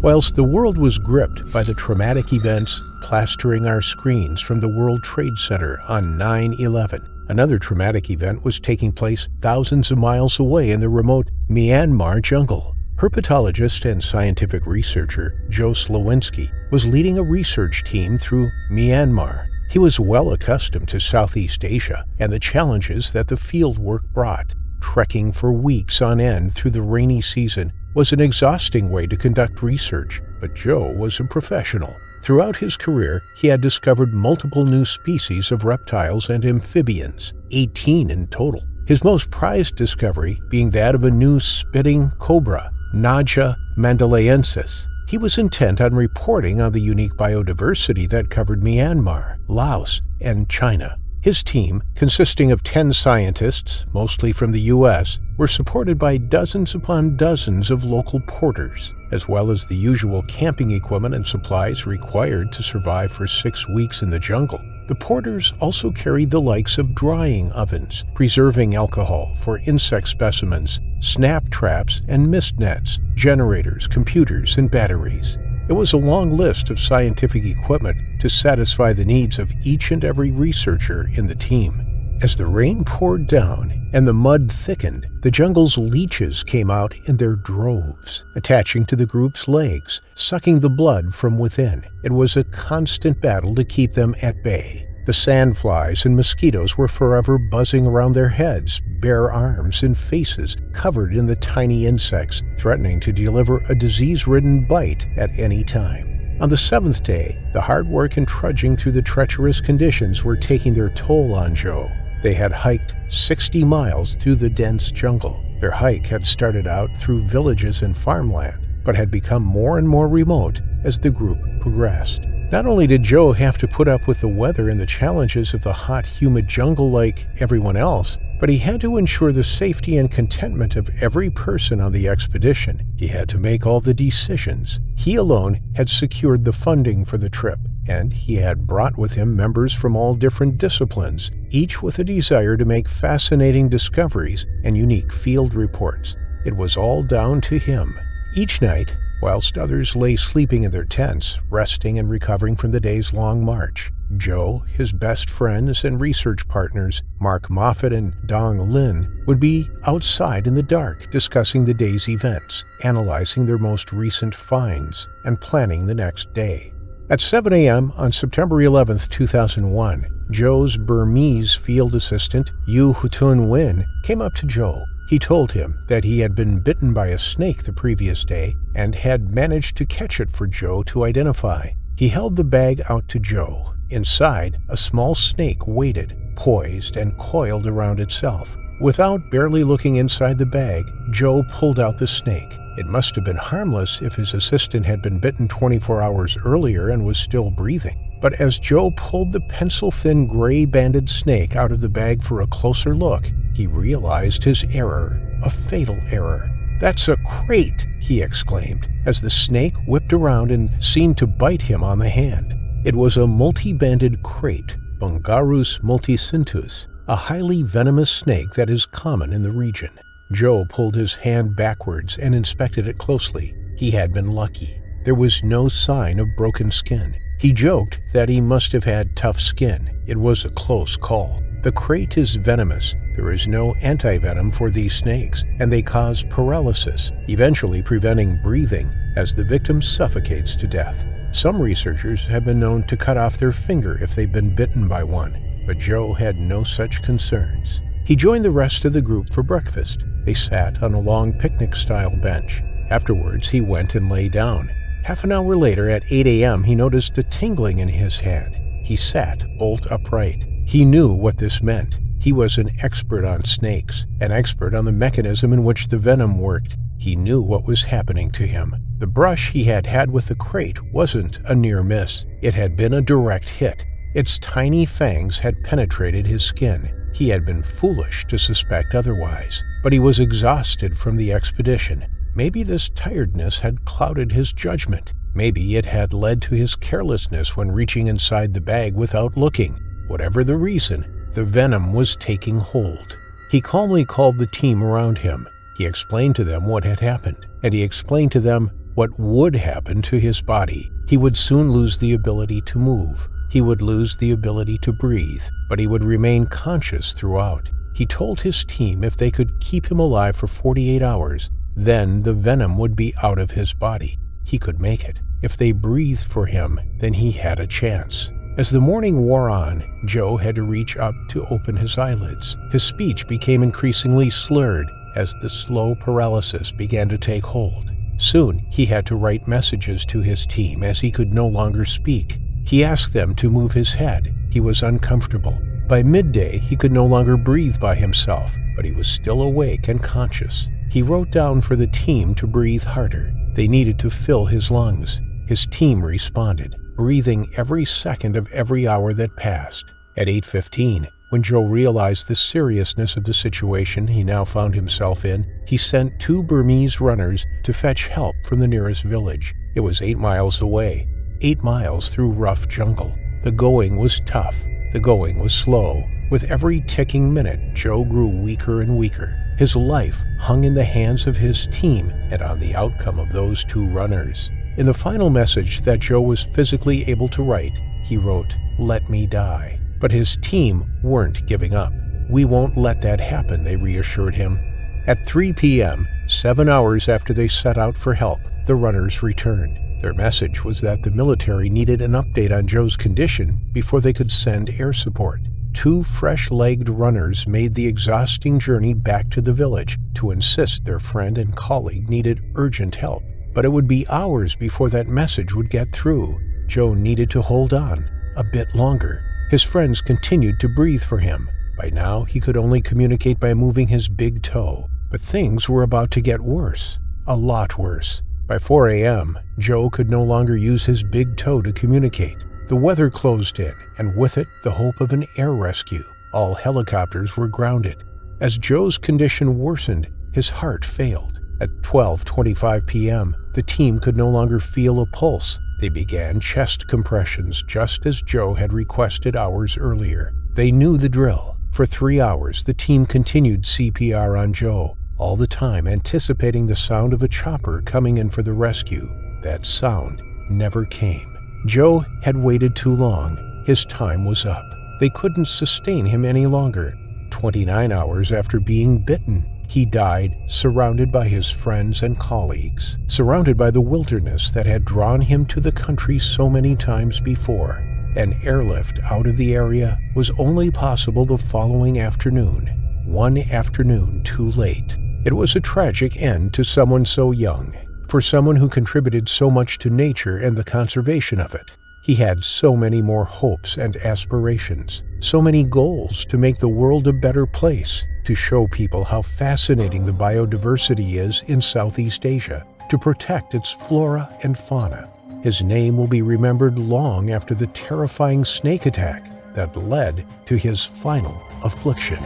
Whilst the world was gripped by the traumatic events plastering our screens from the World Trade Center on 9/11, another traumatic event was taking place thousands of miles away in the remote Myanmar jungle. Herpetologist and scientific researcher Joe Slowinski was leading a research team through Myanmar. He was well accustomed to Southeast Asia and the challenges that the fieldwork brought. Trekking for weeks on end through the rainy season was an exhausting way to conduct research, but Joe was a professional. Throughout his career, he had discovered multiple new species of reptiles and amphibians, 18 in total. His most prized discovery being that of a new spitting cobra, Naja mandalayensis. He was intent on reporting on the unique biodiversity that covered Myanmar, Laos, and China. His team, consisting of 10 scientists, mostly from the U.S., were supported by dozens upon dozens of local porters, as well as the usual camping equipment and supplies required to survive for 6 weeks in the jungle. The porters also carried the likes of drying ovens, preserving alcohol for insect specimens, snap traps and mist nets, generators, computers, and batteries. It was a long list of scientific equipment to satisfy the needs of each and every researcher in the team. As the rain poured down and the mud thickened, the jungle's leeches came out in their droves, attaching to the group's legs, sucking the blood from within. It was a constant battle to keep them at bay. The sandflies and mosquitoes were forever buzzing around their heads, bare arms, and faces covered in the tiny insects, threatening to deliver a disease-ridden bite at any time. On the 7th day, the hard work and trudging through the treacherous conditions were taking their toll on Joe. They had hiked 60 miles through the dense jungle. Their hike had started out through villages and farmland, but had become more and more remote as the group progressed. Not only did Joe have to put up with the weather and the challenges of the hot, humid jungle like everyone else, but he had to ensure the safety and contentment of every person on the expedition. He had to make all the decisions. He alone had secured the funding for the trip, and he had brought with him members from all different disciplines, each with a desire to make fascinating discoveries and unique field reports. It was all down to him. Each night, whilst others lay sleeping in their tents, resting and recovering from the day's long march, Joe, his best friends and research partners, Mark Moffat and Dong Lin, would be outside in the dark discussing the day's events, analyzing their most recent finds, and planning the next day. At 7 a.m. on September 11, 2001, Joe's Burmese field assistant, Yu Hutun Win, came up to Joe. He told him that he had been bitten by a snake the previous day and had managed to catch it for Joe to identify. He held the bag out to Joe. Inside, a small snake waited, poised and coiled around itself. Without barely looking inside the bag, Joe pulled out the snake. It must have been harmless if his assistant had been bitten 24 hours earlier and was still breathing. But as Joe pulled the pencil-thin gray-banded snake out of the bag for a closer look, he realized his error, a fatal error. "That's a krait," he exclaimed, as the snake whipped around and seemed to bite him on the hand. It was a multi-banded krait, Bungarus multicintus, a highly venomous snake that is common in the region. Joe pulled his hand backwards and inspected it closely. He had been lucky. There was no sign of broken skin. He joked that he must have had tough skin. It was a close call. The krait is venomous. There is no antivenom for these snakes, and they cause paralysis, eventually preventing breathing as the victim suffocates to death. Some researchers have been known to cut off their finger if they've been bitten by one, but Joe had no such concerns. He joined the rest of the group for breakfast. They sat on a long picnic-style bench. Afterwards, he went and lay down. Half an hour later, at 8 a.m., he noticed a tingling in his head. He sat bolt upright. He knew what this meant. He was an expert on snakes, an expert on the mechanism in which the venom worked. He knew what was happening to him. The brush he had had with the krait wasn't a near miss. It had been a direct hit. Its tiny fangs had penetrated his skin. He had been foolish to suspect otherwise, but he was exhausted from the expedition. Maybe this tiredness had clouded his judgment. Maybe it had led to his carelessness when reaching inside the bag without looking. Whatever the reason, the venom was taking hold. He calmly called the team around him. He explained to them what had happened, and he explained to them what would happen to his body. He would soon lose the ability to move. He would lose the ability to breathe, but he would remain conscious throughout. He told his team if they could keep him alive for 48 hours, then the venom would be out of his body. He could make it. If they breathed for him, then he had a chance. As the morning wore on, Joe had to reach up to open his eyelids. His speech became increasingly slurred as the slow paralysis began to take hold. Soon, he had to write messages to his team as he could no longer speak. He asked them to move his head. He was uncomfortable. By midday, he could no longer breathe by himself, but he was still awake and conscious. He wrote down for the team to breathe harder. They needed to fill his lungs. His team responded, breathing every second of every hour that passed. At 8:15, when Joe realized the seriousness of the situation he now found himself in, he sent 2 Burmese runners to fetch help from the nearest village. It was 8 miles away, 8 miles through rough jungle. The going was tough. The going was slow. With every ticking minute, Joe grew weaker and weaker. His life hung in the hands of his team and on the outcome of those 2 runners. In the final message that Joe was physically able to write, he wrote, "Let me die." But his team weren't giving up. "We won't let that happen," they reassured him. At 3 p.m., 7 hours after they set out for help, the runners returned. Their message was that the military needed an update on Joe's condition before they could send air support. 2 fresh-legged runners made the exhausting journey back to the village to insist their friend and colleague needed urgent help. But it would be hours before that message would get through. Joe needed to hold on a bit longer. His friends continued to breathe for him. By now, he could only communicate by moving his big toe. But things were about to get worse, a lot worse. By 4 a.m., Joe could no longer use his big toe to communicate. The weather closed in, and with it, the hope of an air rescue. All helicopters were grounded. As Joe's condition worsened, his heart failed. At 12:25 p.m., the team could no longer feel a pulse. They began chest compressions just as Joe had requested hours earlier. They knew the drill. For 3 hours, the team continued CPR on Joe, all the time anticipating the sound of a chopper coming in for the rescue. That sound never came. Joe had waited too long. His time was up. They couldn't sustain him any longer. 29 hours after being bitten, he died surrounded by his friends and colleagues, surrounded by the wilderness that had drawn him to the country so many times before. An airlift out of the area was only possible the following afternoon, one afternoon too late. It was a tragic end to someone so young, for someone who contributed so much to nature and the conservation of it. He had so many more hopes and aspirations, so many goals to make the world a better place, to show people how fascinating the biodiversity is in Southeast Asia, to protect its flora and fauna. His name will be remembered long after the terrifying snake attack that led to his final affliction.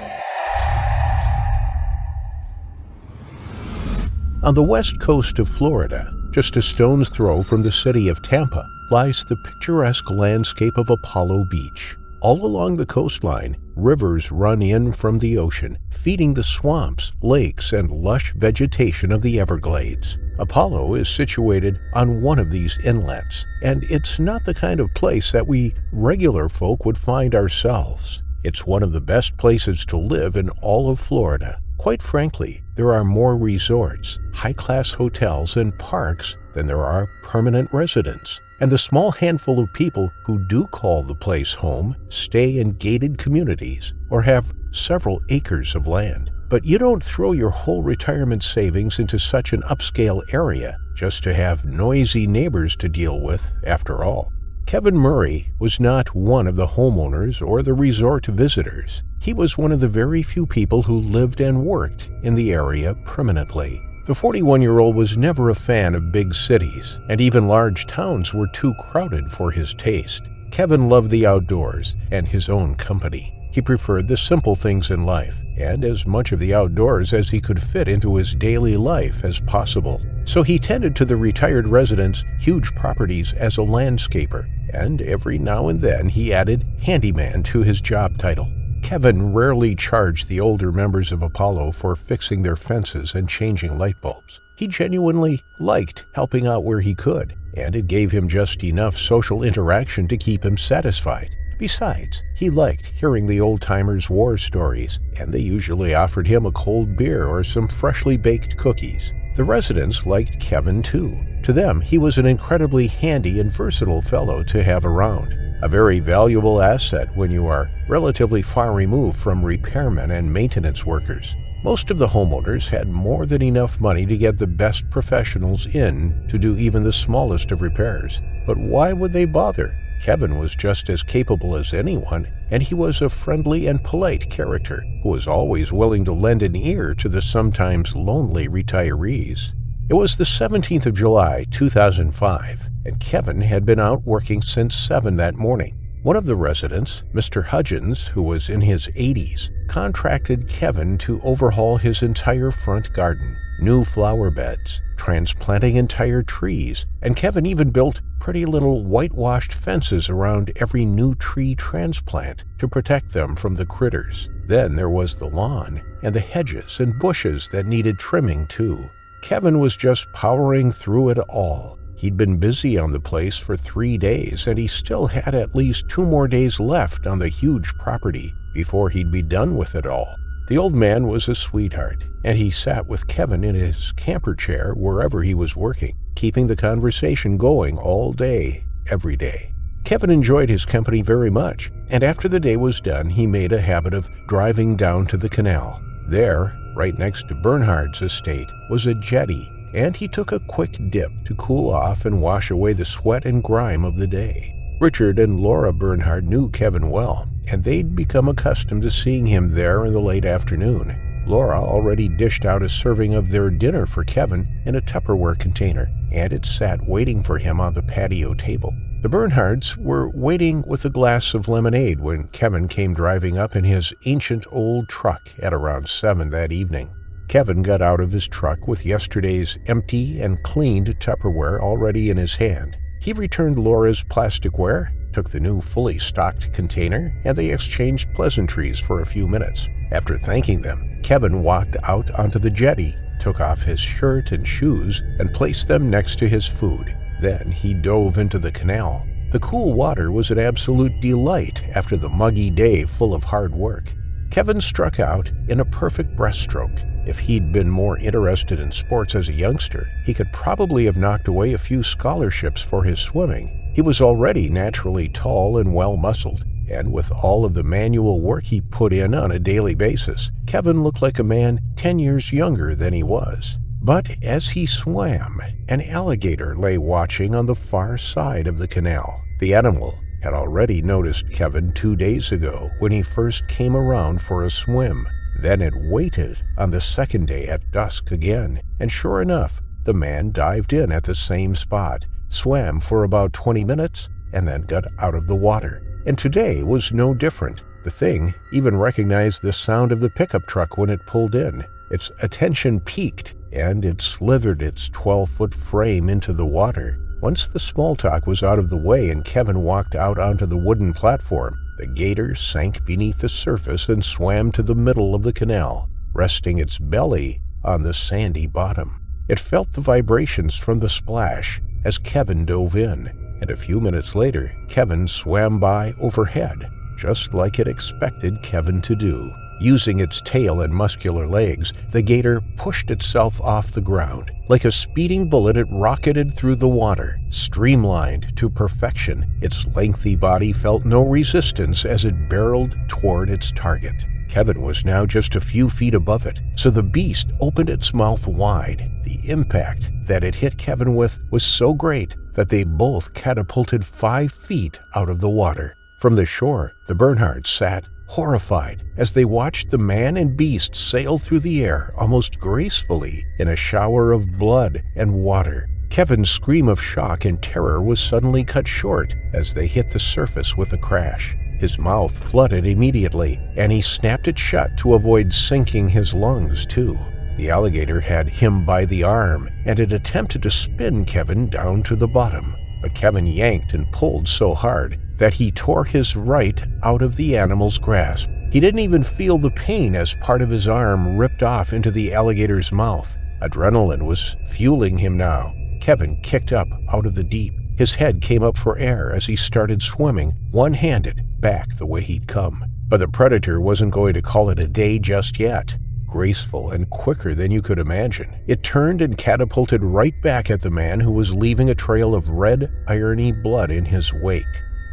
On the west coast of Florida, just a stone's throw from the city of Tampa, lies the picturesque landscape of Apollo Beach. All along the coastline, rivers run in from the ocean, feeding the swamps, lakes, and lush vegetation of the Everglades. Apollo is situated on one of these inlets, and it's not the kind of place that we regular folk would find ourselves. It's one of the best places to live in all of Florida. Quite frankly, there are more resorts, high-class hotels, and parks than there are permanent residents. And the small handful of people who do call the place home stay in gated communities or have several acres of land. But you don't throw your whole retirement savings into such an upscale area just to have noisy neighbors to deal with, after all. Kevin Murray was not one of the homeowners or the resort visitors. He was one of the very few people who lived and worked in the area permanently. The 41-year-old was never a fan of big cities, and even large towns were too crowded for his taste. Kevin loved the outdoors and his own company. He preferred the simple things in life, and as much of the outdoors as he could fit into his daily life as possible. So he tended to the retired residents' huge properties as a landscaper, and every now and then he added handyman to his job title. Kevin rarely charged the older members of Apollo for fixing their fences and changing light bulbs. He genuinely liked helping out where he could, and it gave him just enough social interaction to keep him satisfied. Besides, he liked hearing the old-timers' war stories, and they usually offered him a cold beer or some freshly baked cookies. The residents liked Kevin too. To them, he was an incredibly handy and versatile fellow to have around, a very valuable asset when you are relatively far removed from repairmen and maintenance workers. Most of the homeowners had more than enough money to get the best professionals in to do even the smallest of repairs. But why would they bother? Kevin was just as capable as anyone, and he was a friendly and polite character who was always willing to lend an ear to the sometimes lonely retirees. It was the 17th of July, 2005, and Kevin had been out working since 7 that morning. One of the residents, Mr. Hudgens, who was in his 80s, contracted Kevin to overhaul his entire front garden, new flower beds, transplanting entire trees, and Kevin even built pretty little whitewashed fences around every new tree transplant to protect them from the critters. Then there was the lawn, and the hedges and bushes that needed trimming too. Kevin was just powering through it all. He'd been busy on the place for 3 days, and he still had at least 2 more days left on the huge property before he'd be done with it all. The old man was a sweetheart, and he sat with Kevin in his camper chair wherever he was working, keeping the conversation going all day, every day. Kevin enjoyed his company very much, and after the day was done, he made a habit of driving down to the canal. There, right next to Bernhard's estate, was a jetty, and he took a quick dip to cool off and wash away the sweat and grime of the day. Richard and Laura Bernhard knew Kevin well, and they'd become accustomed to seeing him there in the late afternoon. Laura already dished out a serving of their dinner for Kevin in a Tupperware container, and it sat waiting for him on the patio table. The Bernhards were waiting with a glass of lemonade when Kevin came driving up in his ancient old truck at around 7 that evening. Kevin got out of his truck with yesterday's empty and cleaned Tupperware already in his hand. He returned Laura's plasticware, took the new fully stocked container, and they exchanged pleasantries for a few minutes. After thanking them, Kevin walked out onto the jetty, took off his shirt and shoes, and placed them next to his food. Then he dove into the canal. The cool water was an absolute delight after the muggy day full of hard work. Kevin struck out in a perfect breaststroke. If he'd been more interested in sports as a youngster, he could probably have knocked away a few scholarships for his swimming. He was already naturally tall and well-muscled, and with all of the manual work he put in on a daily basis, Kevin looked like a man 10 years younger than he was. But as he swam, an alligator lay watching on the far side of the canal. The animal had already noticed Kevin 2 days ago when he first came around for a swim. Then it waited on the second day at dusk again, and sure enough, the man dived in at the same spot, swam for about 20 minutes, and then got out of the water. And today was no different. The thing even recognized the sound of the pickup truck when it pulled in. Its attention peaked, and it slithered its 12-foot frame into the water. Once the small talk was out of the way and Kevin walked out onto the wooden platform, the gator sank beneath the surface and swam to the middle of the canal, resting its belly on the sandy bottom. It felt the vibrations from the splash as Kevin dove in, and a few minutes later, Kevin swam by overhead, just like it expected Kevin to do. Using its tail and muscular legs, the gator pushed itself off the ground. Like a speeding bullet, it rocketed through the water, streamlined to perfection. Its lengthy body felt no resistance as it barreled toward its target. Kevin was now just a few feet above it, so the beast opened its mouth wide. The impact that it hit Kevin with was so great that they both catapulted 5 feet out of the water. From the shore, the Bernhards sat horrified as they watched the man and beast sail through the air almost gracefully in a shower of blood and water. Kevin's scream of shock and terror was suddenly cut short as they hit the surface with a crash. His mouth flooded immediately, and he snapped it shut to avoid sinking his lungs, too. The alligator had him by the arm, and it attempted to spin Kevin down to the bottom. But Kevin yanked and pulled so hard that he tore his right out of the animal's grasp. He didn't even feel the pain as part of his arm ripped off into the alligator's mouth. Adrenaline was fueling him now. Kevin kicked up out of the deep. His head came up for air as he started swimming, one-handed, back the way he'd come. But the predator wasn't going to call it a day just yet. Graceful and quicker than you could imagine, it turned and catapulted right back at the man who was leaving a trail of red, irony blood in his wake.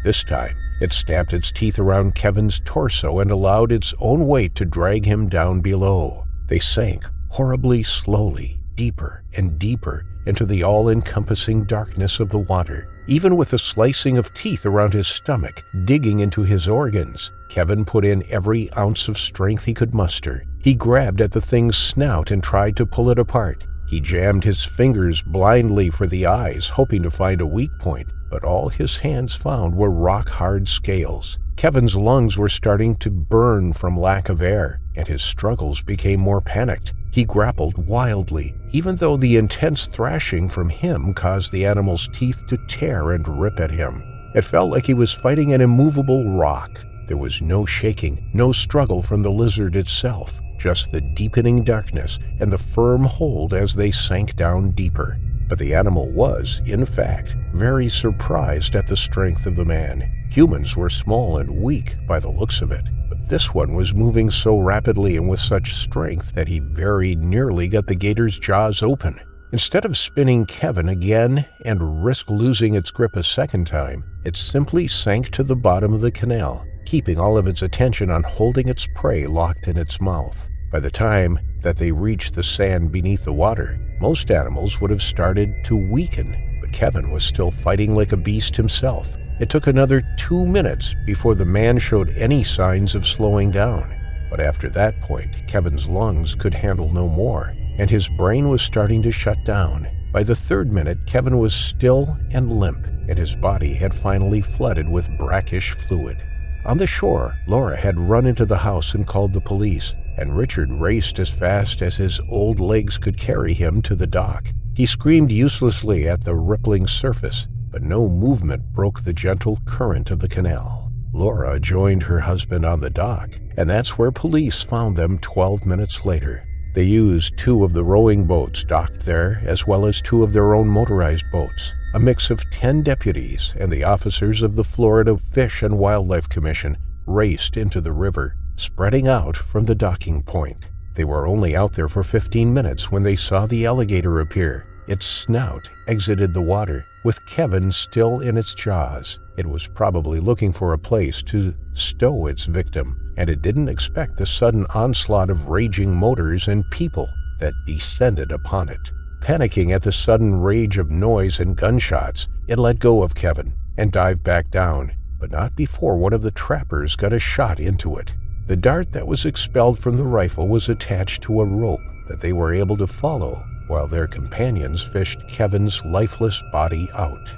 This time, it snapped its teeth around Kevin's torso and allowed its own weight to drag him down below. They sank horribly slowly, deeper and deeper into the all-encompassing darkness of the water. Even with the slicing of teeth around his stomach, digging into his organs, Kevin put in every ounce of strength he could muster. He grabbed at the thing's snout and tried to pull it apart. He jammed his fingers blindly for the eyes, hoping to find a weak point, but all his hands found were rock-hard scales. Kevin's lungs were starting to burn from lack of air, and his struggles became more panicked. He grappled wildly, even though the intense thrashing from him caused the animal's teeth to tear and rip at him. It felt like he was fighting an immovable rock. There was no shaking, no struggle from the lizard itself, just the deepening darkness and the firm hold as they sank down deeper. But the animal was, in fact, very surprised at the strength of the man. Humans were small and weak by the looks of it, but this one was moving so rapidly and with such strength that he very nearly got the gator's jaws open. Instead of spinning Kevin again and risk losing its grip a second time, it simply sank to the bottom of the canal, keeping all of its attention on holding its prey locked in its mouth. By the time that they reached the sand beneath the water, most animals would have started to weaken, but Kevin was still fighting like a beast himself. It took another 2 minutes before the man showed any signs of slowing down. But after that point, Kevin's lungs could handle no more, and his brain was starting to shut down. By the third minute, Kevin was still and limp, and his body had finally flooded with brackish fluid. On the shore, Laura had run into the house and called the police, and Richard raced as fast as his old legs could carry him to the dock. He screamed uselessly at the rippling surface, but no movement broke the gentle current of the canal. Laura joined her husband on the dock, and that's where police found them 12 minutes later. They used 2 of the rowing boats docked there, as well as 2 of their own motorized boats. A mix of 10 deputies and the officers of the Florida Fish and Wildlife Commission raced into the river, spreading out from the docking point. They were only out there for 15 minutes when they saw the alligator appear. Its snout exited the water, with Kevin still in its jaws. It was probably looking for a place to stow its victim, and it didn't expect the sudden onslaught of raging motors and people that descended upon it. Panicking at the sudden rage of noise and gunshots, it let go of Kevin and dived back down, but not before one of the trappers got a shot into it. The dart that was expelled from the rifle was attached to a rope that they were able to follow while their companions fished Kevin's lifeless body out.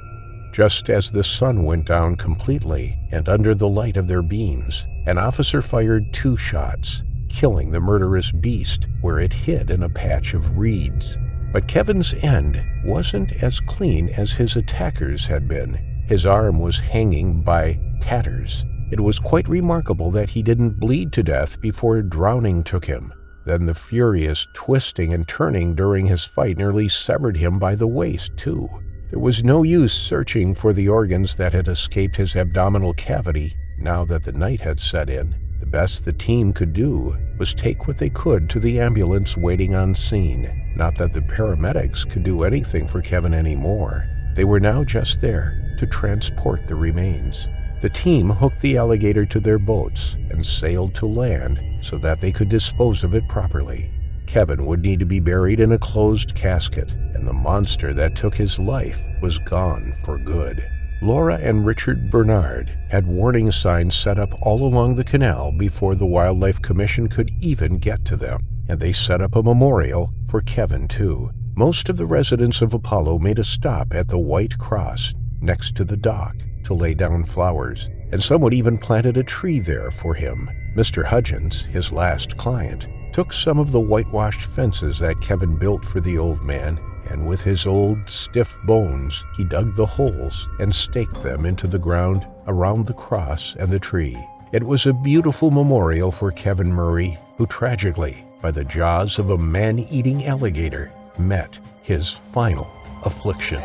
Just as the sun went down completely and under the light of their beams, an officer fired 2 shots, killing the murderous beast where it hid in a patch of reeds. But Kevin's end wasn't as clean as his attackers had been. His arm was hanging by tatters. It was quite remarkable that he didn't bleed to death before drowning took him. Then the furious twisting and turning during his fight nearly severed him by the waist, too. There was no use searching for the organs that had escaped his abdominal cavity now that the night had set in. The best the team could do was take what they could to the ambulance waiting on scene. Not that the paramedics could do anything for Kevin anymore. They were now just there to transport the remains. The team hooked the alligator to their boats and sailed to land so that they could dispose of it properly. Kevin would need to be buried in a closed casket, and the monster that took his life was gone for good. Laura and Richard Bernard had warning signs set up all along the canal before the Wildlife Commission could even get to them, and they set up a memorial for Kevin, too. Most of the residents of Apollo made a stop at the White Cross next to the dock to lay down flowers, and someone even planted a tree there for him. Mr. Hudgens, his last client, took some of the whitewashed fences that Kevin built for the old man, and with his old, stiff bones, he dug the holes and staked them into the ground around the cross and the tree. It was a beautiful memorial for Kevin Murray, who tragically, by the jaws of a man-eating alligator, met his final affliction.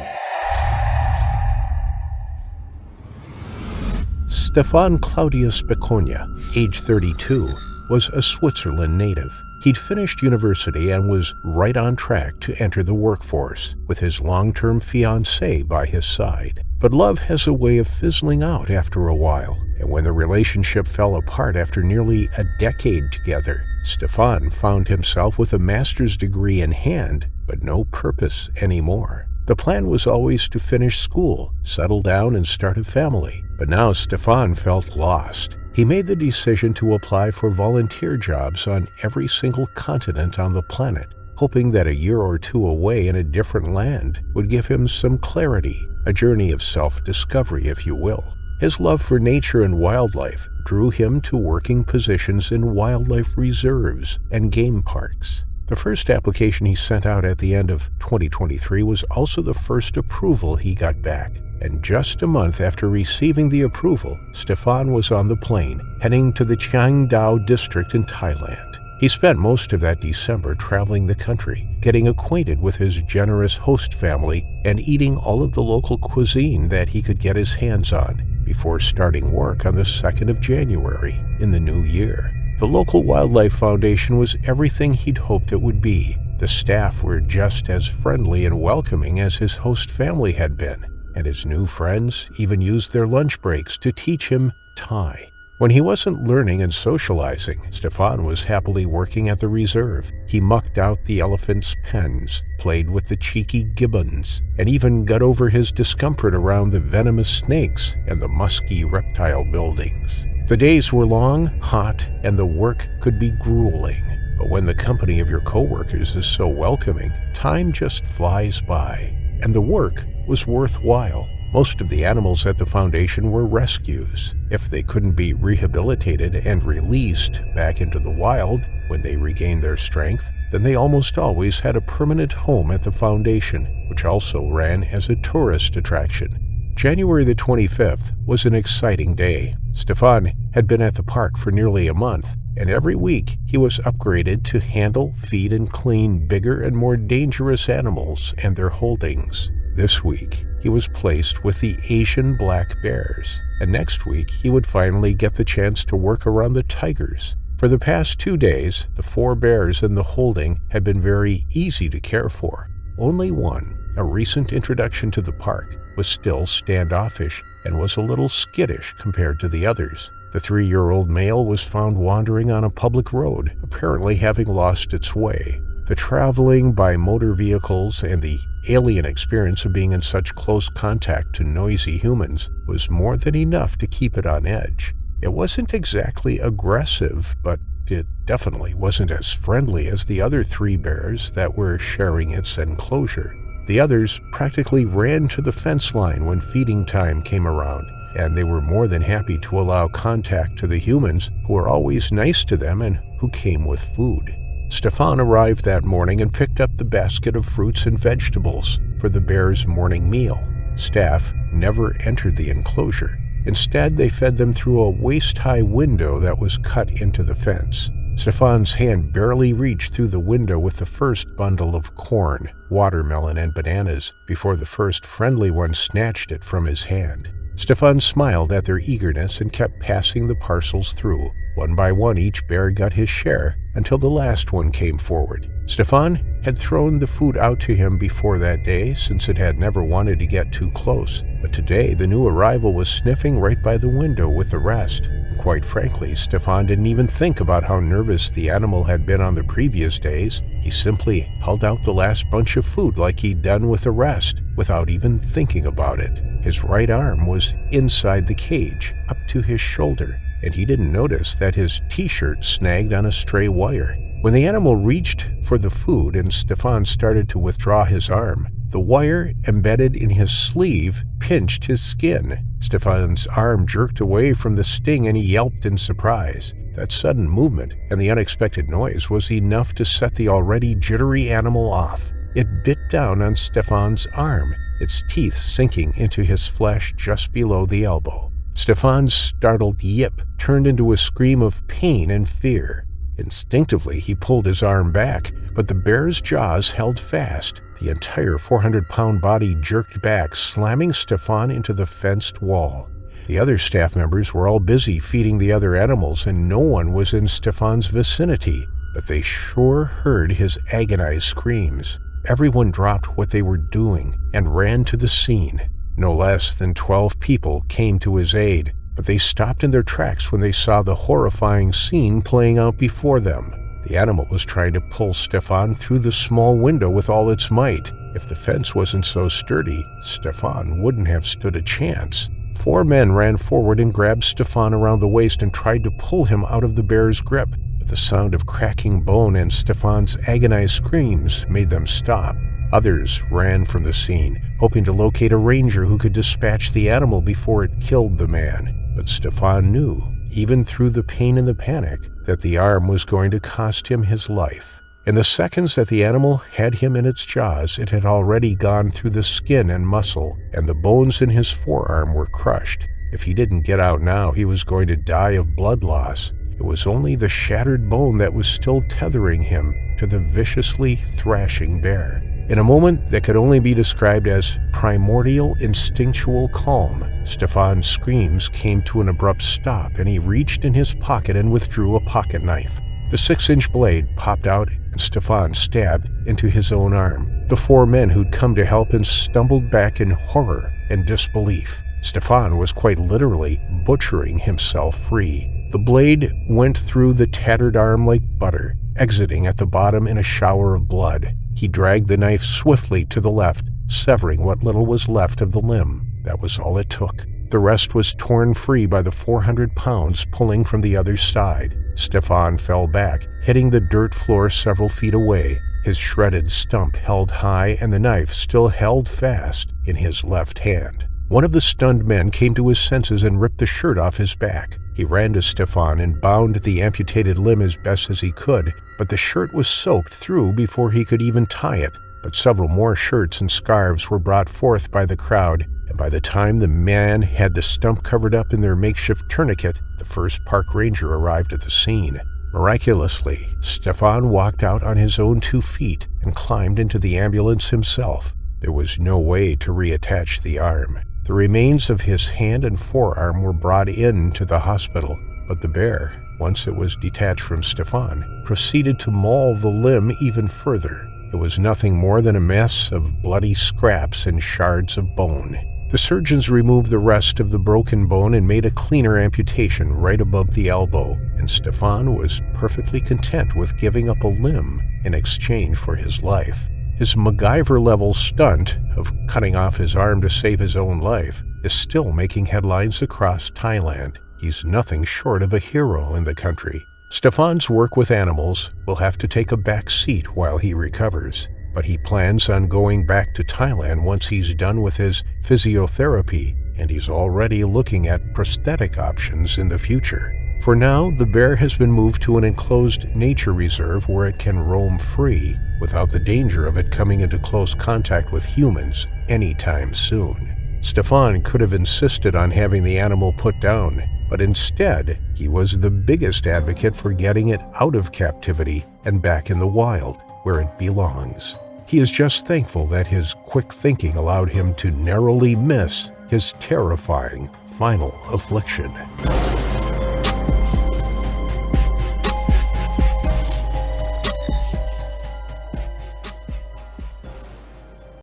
Stefan Claudius Beconia, age 32, was a Switzerland native. He'd finished university and was right on track to enter the workforce, with his long-term fiancée by his side. But love has a way of fizzling out after a while, and when the relationship fell apart after nearly a decade together, Stefan found himself with a master's degree in hand, but no purpose anymore. The plan was always to finish school, settle down, and start a family, but now Stefan felt lost. He made the decision to apply for volunteer jobs on every single continent on the planet, hoping that a year or two away in a different land would give him some clarity, a journey of self-discovery, if you will. His love for nature and wildlife drew him to working positions in wildlife reserves and game parks. The first application he sent out at the end of 2023 was also the first approval he got back. And just a month after receiving the approval, Stefan was on the plane, heading to the Chiang Dao district in Thailand. He spent most of that December traveling the country, getting acquainted with his generous host family and eating all of the local cuisine that he could get his hands on before starting work on the 2nd of January in the new year. The local wildlife foundation was everything he'd hoped it would be. The staff were just as friendly and welcoming as his host family had been, and his new friends even used their lunch breaks to teach him Thai. When he wasn't learning and socializing, Stefan was happily working at the reserve. He mucked out the elephants' pens, played with the cheeky gibbons, and even got over his discomfort around the venomous snakes and the musky reptile buildings. The days were long, hot, and the work could be grueling. But when the company of your coworkers is so welcoming, time just flies by, and the work was worthwhile. Most of the animals at the foundation were rescues. If they couldn't be rehabilitated and released back into the wild when they regained their strength, then they almost always had a permanent home at the foundation, which also ran as a tourist attraction. January the 25th was an exciting day. Stefan had been at the park for nearly a month, and every week he was upgraded to handle, feed, and clean bigger and more dangerous animals and their holdings. This week, he was placed with the Asian black bears, and next week he would finally get the chance to work around the tigers. For the past 2 days, the 4 bears in the holding had been very easy to care for. Only one, a recent introduction to the park, was still standoffish and was a little skittish compared to the others. The 3-year-old male was found wandering on a public road, apparently having lost its way. The traveling by motor vehicles and the alien experience of being in such close contact to noisy humans was more than enough to keep it on edge. It wasn't exactly aggressive, but it definitely wasn't as friendly as the other 3 bears that were sharing its enclosure. The others practically ran to the fence line when feeding time came around, and they were more than happy to allow contact to the humans who were always nice to them and who came with food. Stefan arrived that morning and picked up the basket of fruits and vegetables for the bears' morning meal. Staff never entered the enclosure. Instead, they fed them through a waist-high window that was cut into the fence. Stefan's hand barely reached through the window with the first bundle of corn, watermelon, and bananas before the first friendly one snatched it from his hand. Stefan smiled at their eagerness and kept passing the parcels through. One by one, each bear got his share until the last one came forward. Stefan had thrown the food out to him before that day, since it had never wanted to get too close. But today, the new arrival was sniffing right by the window with the rest. Quite frankly, Stefan didn't even think about how nervous the animal had been on the previous days. He simply held out the last bunch of food like he'd done with the rest, without even thinking about it. His right arm was inside the cage, up to his shoulder, and he didn't notice that his t-shirt snagged on a stray wire. When the animal reached for the food and Stefan started to withdraw his arm, the wire embedded in his sleeve pinched his skin. Stefan's arm jerked away from the sting and he yelped in surprise. That sudden movement and the unexpected noise was enough to set the already jittery animal off. It bit down on Stefan's arm, its teeth sinking into his flesh just below the elbow. Stefan's startled yip turned into a scream of pain and fear. Instinctively, he pulled his arm back, but the bear's jaws held fast. The entire 400-pound body jerked back, slamming Stefan into the fenced wall. The other staff members were all busy feeding the other animals, and no one was in Stefan's vicinity, but they sure heard his agonized screams. Everyone dropped what they were doing and ran to the scene. No less than 12 people came to his aid, but they stopped in their tracks when they saw the horrifying scene playing out before them. The animal was trying to pull Stefan through the small window with all its might. If the fence wasn't so sturdy, Stefan wouldn't have stood a chance. 4 men ran forward and grabbed Stefan around the waist and tried to pull him out of the bear's grip, but the sound of cracking bone and Stefan's agonized screams made them stop. Others ran from the scene, hoping to locate a ranger who could dispatch the animal before it killed the man. But Stefan knew, even through the pain and the panic, that the arm was going to cost him his life. In the seconds that the animal had him in its jaws, it had already gone through the skin and muscle, and the bones in his forearm were crushed. If he didn't get out now, he was going to die of blood loss. It was only the shattered bone that was still tethering him to the viciously thrashing bear. In a moment that could only be described as primordial instinctual calm, Stefan's screams came to an abrupt stop, and he reached in his pocket and withdrew a pocket knife. The 6-inch blade popped out, and Stefan stabbed into his own arm. The 4 men who'd come to help him stumbled back in horror and disbelief. Stefan was quite literally butchering himself free. The blade went through the tattered arm like butter, exiting at the bottom in a shower of blood. He dragged the knife swiftly to the left, severing what little was left of the limb. That was all it took. The rest was torn free by the 400 pounds pulling from the other side. Stefan fell back, hitting the dirt floor several feet away, his shredded stump held high and the knife still held fast in his left hand. One of the stunned men came to his senses and ripped the shirt off his back. He ran to Stefan and bound the amputated limb as best as he could, but the shirt was soaked through before he could even tie it. But several more shirts and scarves were brought forth by the crowd, and by the time the man had the stump covered up in their makeshift tourniquet, the first park ranger arrived at the scene. Miraculously, Stefan walked out on his own 2 feet and climbed into the ambulance himself. There was no way to reattach the arm. The remains of his hand and forearm were brought in to the hospital, but the bear, once it was detached from Stefan, proceeded to maul the limb even further. It was nothing more than a mess of bloody scraps and shards of bone. The surgeons removed the rest of the broken bone and made a cleaner amputation right above the elbow, and Stefan was perfectly content with giving up a limb in exchange for his life. His MacGyver-level stunt of cutting off his arm to save his own life is still making headlines across Thailand. He's nothing short of a hero in the country. Stefan's work with animals will have to take a back seat while he recovers, but he plans on going back to Thailand once he's done with his physiotherapy, and he's already looking at prosthetic options in the future. For now, the bear has been moved to an enclosed nature reserve where it can roam free without the danger of it coming into close contact with humans anytime soon. Stefan could have insisted on having the animal put down, but instead, he was the biggest advocate for getting it out of captivity and back in the wild, where it belongs. He is just thankful that his quick thinking allowed him to narrowly miss his terrifying final affliction.